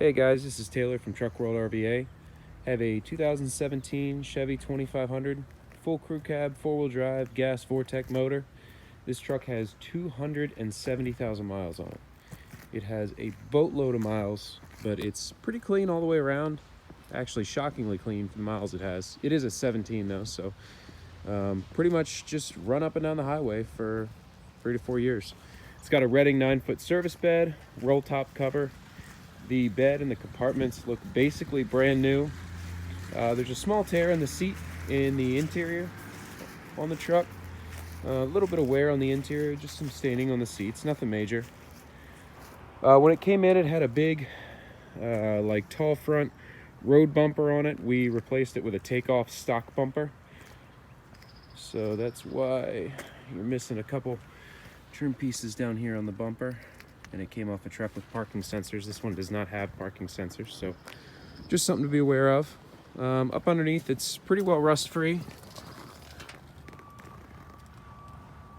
Hey guys, this is Taylor from Truck World RVA. I have a 2017 Chevy 2500 full crew cab, four-wheel drive, gas Vortec motor. This truck has 270,000 miles on it. It has a boatload of miles, but it's pretty clean all the way around. Actually, shockingly clean for the miles it has. It is a 17 though, so pretty much just run up and down the highway for 3 to 4 years. It's got a Redding 9-foot service bed, roll top cover. The bed and the compartments look basically brand new. There's a small tear in the seat in the interior on the truck. A little bit of wear on the interior, just some staining on the seats, nothing major. When it came in, it had a big, like tall front road bumper on it. We replaced it with a takeoff stock bumper. So that's why you're missing a couple trim pieces down here on the bumper. And it came off a truck with parking sensors. This one does not have parking sensors, so just something to be aware of. Up underneath, it's pretty well rust-free.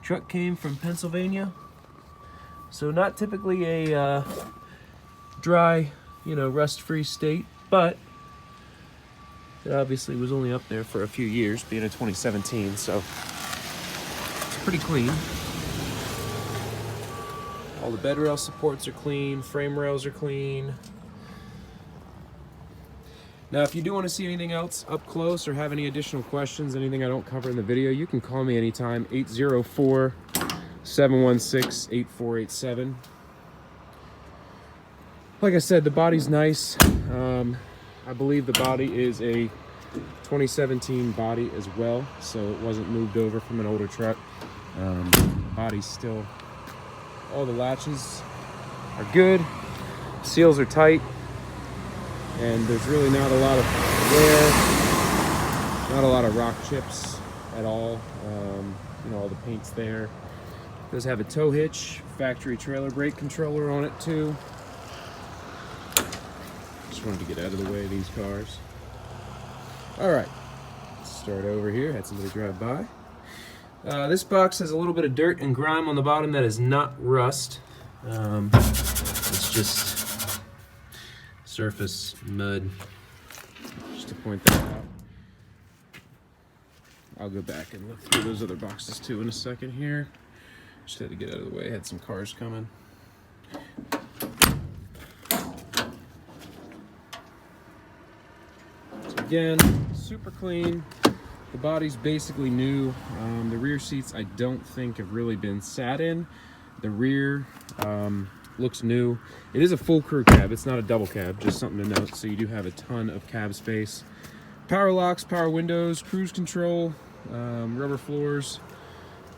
Truck came from Pennsylvania, so not typically a dry, rust-free state, but it obviously was only up there for a few years, being a 2017, so it's pretty clean. All the bed rail supports are clean, frame rails are clean. Now, if you do want to see anything else up close or have any additional questions, anything I don't cover in the video, you can call me anytime, 804-716-8487. Like I said, the body's nice. I believe the body is a 2017 body as well, so it wasn't moved over from an older truck. The body's still... All the latches are good, seals are tight, and there's really not a lot of wear, not a lot of rock chips at all. All the paint's there. It does have a tow hitch, factory trailer brake controller on it too. Just wanted to get out of the way of these cars. All right, let's start over here. Had somebody drive by. This box has a little bit of dirt and grime on the bottom that is not rust. It's just surface mud, just to point that out. I'll go back and look through those other boxes too in a second here. Just had to get out of the way, had some cars coming. So again, super clean. The body's basically new. The rear seats I don't think have really been sat in. The rear looks new. It is a full crew cab, it's not a double cab, just something to note. So you do have a ton of cab space. Power locks, power windows, cruise control, rubber floors,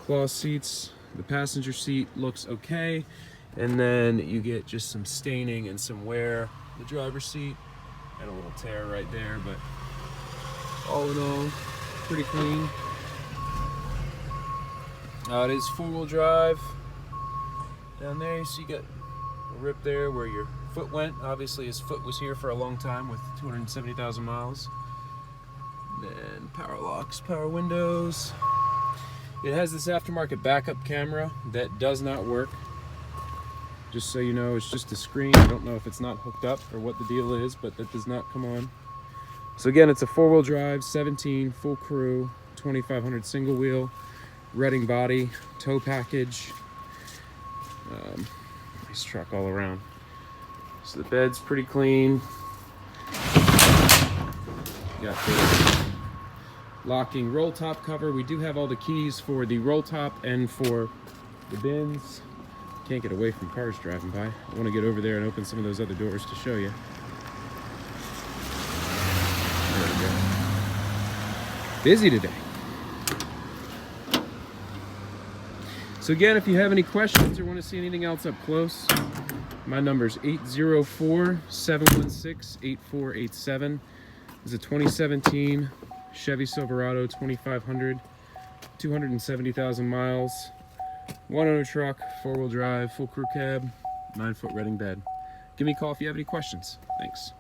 cloth seats. The passenger seat looks okay. And then you get just some staining and some wear. The driver's seat, and a little tear right there, but all in all, pretty clean. It is four-wheel drive. Down there, you see you got a rip there where your foot went. Obviously, his foot was here for a long time with 270,000 miles. Then power locks, power windows. It has this aftermarket backup camera that does not work. Just so you know, it's just a screen. I don't know if it's not hooked up or what the deal is, but that does not come on. So again, it's a four-wheel drive, 17, full crew, 2500 single wheel, Redding body, tow package. Nice truck all around. So the bed's pretty clean. Got the locking roll top cover. We do have all the keys for the roll top and for the bins. Can't get away from cars driving by. I want to get over there and open some of those other doors to show you. Busy today. So again, if you have any questions or want to see anything else up close, my number is 804-716-8487. It's a 2017 Chevy Silverado 2500, 270,000 miles, one-owner truck, four-wheel drive, full crew cab, 9-foot Redding bed. Give me a call if you have any questions. Thanks.